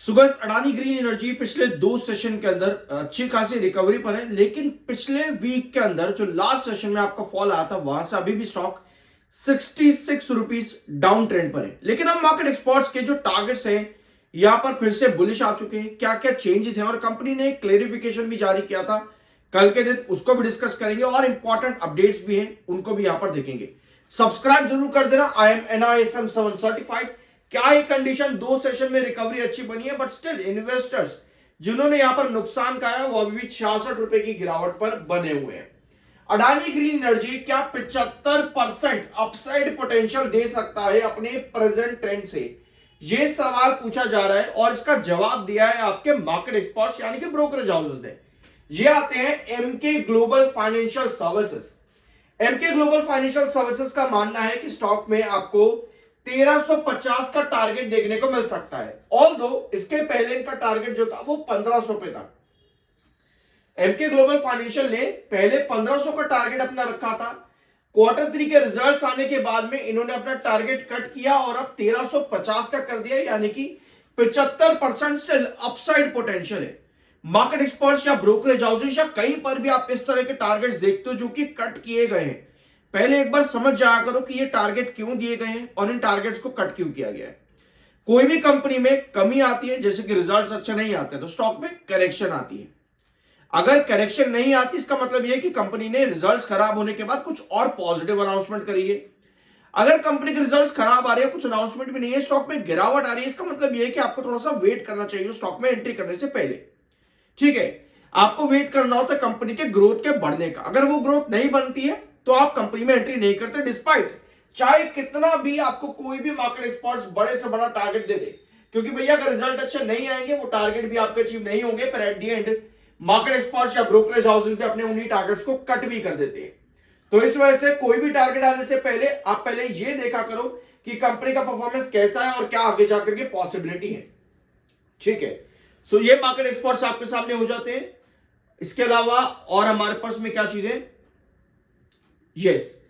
सुबह Adani green energy पिछले 2 session के अंदर अच्छी खासी रिकवरी पर है, लेकिन पिछले वीक के अंदर जो लास्ट सेशन में आपका फॉल आया था वहां से अभी भी स्टॉक 66 रुपीज डाउन ट्रेंड पर है। लेकिन हम मार्केट एक्सपर्ट्स के जो टारगेट्स हैं यहां पर फिर से बुलिश आ चुके हैं। क्या क्या चेंजेस हैं और कंपनी ने क्लेरिफिकेशन भी जारी किया था कल के दिन, उसको भी डिस्कस करेंगे और इंपॉर्टेंट अपडेट्स भी हैं उनको भी यहां पर देखेंगे। सब्सक्राइब जरूर कर देना। I am NISM 7 certified. क्या ही कंडीशन, 2 सेशन में रिकवरी अच्छी बनी है, बट स्टिल इन्वेस्टर्स जिन्होंने यहां पर नुकसान खाया वो अभी भी 66 रुपए की गिरावट पर बने हुए हैं। अडानी ग्रीन एनर्जी क्या 75% अपसाइड पोटेंशियल दे सकता है अपने प्रेजेंट ट्रेंड से? यह सवाल पूछा जा रहा है और इसका जवाब दिया है आपके मार्केट एक्सपर्ट्स यानी कि ब्रोकरेज हाउसेस ने। ये आते हैं Emkay global financial services. Emkay global financial services का मानना है कि स्टॉक में आपको 1350 का टारगेट देखने को मिल सकता है। ऑल्दो इसके पहले इनका टारगेट जो था वो 1500 पे था। एमके ग्लोबल फाइनेंशियल ने पहले 1500 का टारगेट अपना रखा था। Q3 के रिजल्ट्स आने के बाद में इन्होंने अपना टारगेट कट किया और अब 1350 का कर दिया, यानी कि 75% स्टिल अपसाइड पोटेंशियल है। मार्केट एक्सपर्ट्स या ब्रोकरेज हाउसेस या कहीं पर भी आप इस तरह के टारगेट्स देखते हो जो कि कट किए गए हैं, पहले एक बार समझ जाया करो कि ये टारगेट क्यों दिए गए हैं और इन टारगेट्स को कट क्यों किया गया है। कोई भी कंपनी में कमी आती है, जैसे कि रिजल्ट्स अच्छे नहीं आते तो स्टॉक में करेक्शन आती है। अगर करेक्शन नहीं आती इसका मतलब यह कि कंपनी ने रिजल्ट्स खराब होने के बाद कुछ और पॉजिटिव अनाउंसमेंट करी है। अगर कंपनी के रिजल्ट्स खराब आ रहे हैं, कुछ अनाउंसमेंट भी नहीं है, स्टॉक में गिरावट आ रही है, इसका मतलब यह है कि आपको थोड़ा सा वेट करना चाहिए स्टॉक में एंट्री करने से पहले। ठीक है, आपको वेट करना होता है कंपनी के ग्रोथ के बढ़ने का। अगर वो ग्रोथ नहीं बनती है तो आप कंपनी में एंट्री नहीं करते, डिस्पाइट चाहे कितना भी आपको कोई भी मार्केट एक्सपर्ट्स बड़े से बड़ा टारगेट दे दे। क्योंकि भैया अगर रिजल्ट अच्छे नहीं आएंगे वो टारगेट भी आपके अचीव नहीं होंगे, पर at the and market experts या ब्रोकरेज हाउसेस भी अपने उन्हीं टारगेट्स को कट भी कर देते हैं। तो इस वजह से कोई भी टारगेट आने से पहले आप पहले ये देखा करो कि कंपनी का परफॉर्मेंस कैसा है और क्या आगे जाकर के पॉसिबिलिटी है। ठीक है, सो ये मार्केट एक्सपर्ट्स आपके सामने हो जाते हैं। इसके अलावा और हमारे पास में क्या चीजें, यस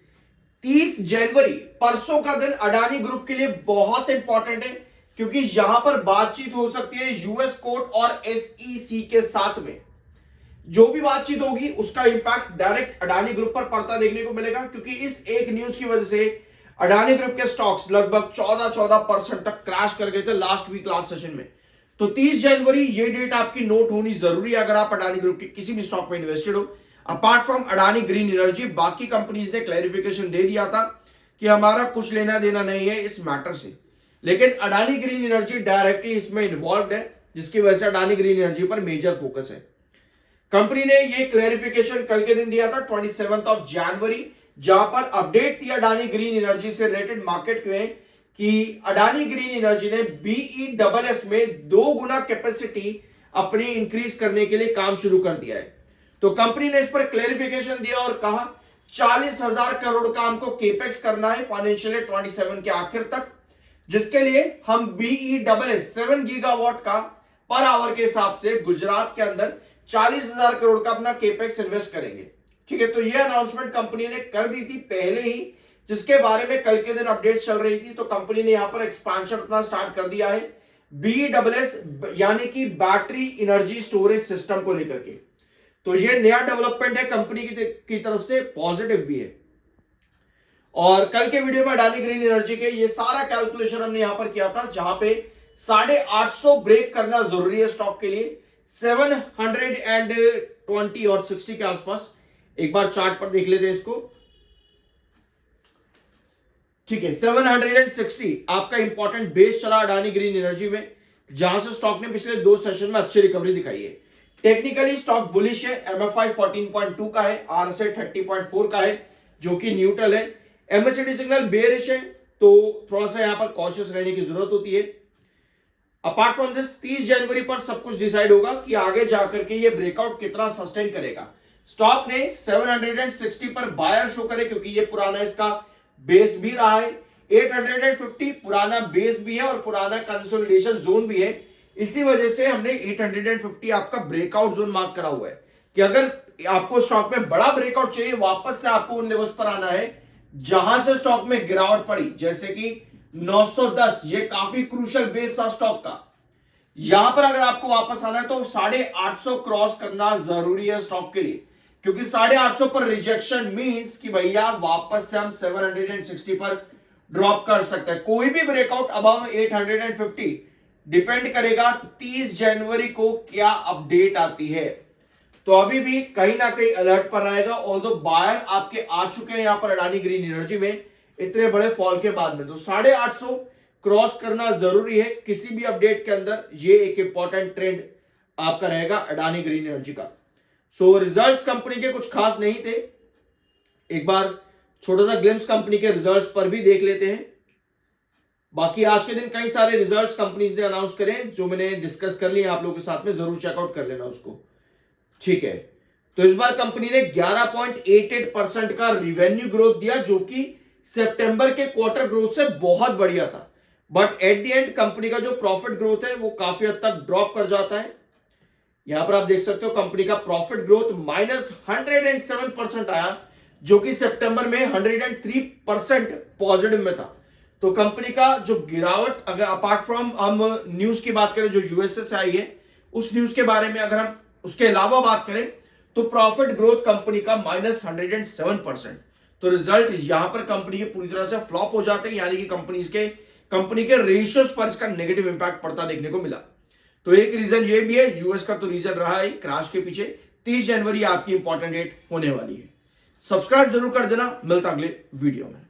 30 जनवरी परसों का दिन अडानी ग्रुप के लिए बहुत इंपॉर्टेंट है, क्योंकि यहां पर बातचीत हो सकती है यूएस कोर्ट और SEC के साथ में। जो भी बातचीत होगी उसका इंपैक्ट डायरेक्ट अडानी ग्रुप पर पड़ता देखने को मिलेगा, क्योंकि इस एक न्यूज की वजह से अडानी ग्रुप के स्टॉक्स लगभग 14% तक क्रैश कर गए थे लास्ट वीक लास्ट सेशन में। तो 30 जनवरी ये डेट आपकी नोट होनी जरूरी है अगर आप अडानी ग्रुप के किसी भी स्टॉक में इन्वेस्टेड हो। Apart from Adani green energy बाकी कंपनीज ने क्लैरिफिकेशन दे दिया था कि हमारा कुछ लेना देना नहीं है इस मैटर से, लेकिन अडानी ग्रीन एनर्जी डायरेक्टली इसमें इन्वॉल्व है, जिसकी वजह से अडानी ग्रीन एनर्जी पर मेजर फोकस है। कंपनी ने ये क्लैरिफिकेशन कल के दिन दिया था 27 जनवरी, जहां पर अपडेट थी अडानी ग्रीन एनर्जी से रिलेटेड मार्केट में कि अडानी ग्रीन एनर्जी ने BESS में 2 गुना कैपेसिटी अपनी इंक्रीज करने के लिए काम शुरू कर दिया है। तो कंपनी ने इस पर क्लैरिफिकेशन दिया और कहा 40,000 करोड़ का हमको केपेक्स करना है फाइनेंशियल ईयर 27 के आखिर तक, जिसके लिए हम BESS 7 गीगावाट का पर आवर के हिसाब से गुजरात के अंदर 40,000 करोड़ का अपना केपेक्स इन्वेस्ट करेंगे। ठीक है, तो यह अनाउंसमेंट कंपनी ने कर दी थी पहले ही, जिसके बारे में कल के दिन अपडेट चल रही थी। तो कंपनी ने यहां पर एक्सपेंशन अपना स्टार्ट कर दिया है BESS यानी कि बैटरी एनर्जी स्टोरेज सिस्टम को लेकर के। तो ये नया डेवलपमेंट है कंपनी की तरफ से, पॉजिटिव भी है। और कल के वीडियो में अडानी ग्रीन एनर्जी के ये सारा कैलकुलेशन हमने यहां पर किया था, जहां पे 850 ब्रेक करना जरूरी है स्टॉक के लिए 720 और 60 के आसपास। एक बार चार्ट पर देख लेते हैं इसको। ठीक है, 760 आपका इंपॉर्टेंट बेस चला अडानी ग्रीन एनर्जी में, जहां से स्टॉक ने पिछले 2 सेशन में अच्छी रिकवरी दिखाई है। टेक्निकली स्टॉक बुलिश है, MFI 14.2 का है, RSI 30.4 का है जो कि न्यूट्रल है। MACD सिग्नल बेयरिश है, तो थोड़ा सा यहां पर कॉशियस रहने की जरूरत होती है। अपार्ट फ्रॉम दिस 30 जनवरी पर सब कुछ डिसाइड होगा कि आगे जाकर के ये ब्रेकआउट कितना सस्टेन करेगा। स्टॉक ने 760 पर बायर शो करे, क्योंकि ये पुराना इसका बेस भी रहा है। 850 पुराना बेस भी है और पुराना कंसोलिडेशन जोन भी है। इसी वजह से हमने 850 आपका ब्रेकआउट जोन मार्क करा हुआ है कि अगर आपको स्टॉक में बड़ा ब्रेकआउट चाहिए, वापस से आपको उन लेवल्स पर आना है जहां से स्टॉक में गिरावट पड़ी, जैसे कि 910, ये काफी क्रूशियल बेस था स्टॉक का। यहां पर अगर आपको वापस आना है तो 850 क्रॉस करना जरूरी है स्टॉक के लिए, क्योंकि 850 पर रिजेक्शन मींस कि भैया वापस से हम 760 पर ड्रॉप कर सकते हैं। कोई भी ब्रेकआउट अबव 850 डिपेंड करेगा 30 जनवरी को क्या अपडेट आती है। तो अभी भी कहीं ना कहीं अलर्ट पर रहेगा। ऑल्दो बायर आपके आ चुके हैं यहां पर अडानी ग्रीन एनर्जी में इतने बड़े फॉल के बाद में, तो 850 क्रॉस करना जरूरी है किसी भी अपडेट के अंदर। ये एक इंपॉर्टेंट ट्रेंड आपका रहेगा अडानी ग्रीन एनर्जी का। सो रिजल्ट्स कंपनी के कुछ खास नहीं थे, एक बार छोटा सा ग्लिम्स कंपनी के रिजल्ट्स पर भी देख लेते हैं। बाकी आज के दिन कई सारे रिजल्ट्स कंपनीज ने अनाउंस करे जो मैंने डिस्कस कर लिए आप लोगों के साथ में, जरूर चेकआउट कर लेना उसको, ठीक है। तो इस बार कंपनी ने 11.88% का रिवेन्यू ग्रोथ दिया, जो कि सितंबर के क्वार्टर ग्रोथ से बहुत बढ़िया था। But at the end company का जो प्रॉफिट ग्रोथ है वो काफी हद तक ड्रॉप कर जाता है। यहां पर आप देख सकते हो कंपनी का प्रॉफिट ग्रोथ -107% आया, जो कि सितंबर में 103% पॉजिटिव में था। तो कंपनी का जो गिरावट, अगर अपार्ट फ्रॉम हम न्यूज की बात करें जो यूएसए से आई है, उस न्यूज के बारे में अगर हम उसके अलावा बात करें तो प्रॉफिट ग्रोथ कंपनी का -107%। तो रिजल्ट यहां पर कंपनी के पूरी तरह से फ्लॉप हो जाते हैं, यानी कि कंपनी के रेशियोज पर इसका नेगेटिव इंपैक्ट पड़ता देखने को मिला। तो एक रीजन ये भी है, यूएस का तो रीजन रहा है क्रैश के पीछे। 30 जनवरी आपकी इंपॉर्टेंट डेट होने वाली है। सब्सक्राइब जरूर कर देना, मिलता अगले वीडियो में।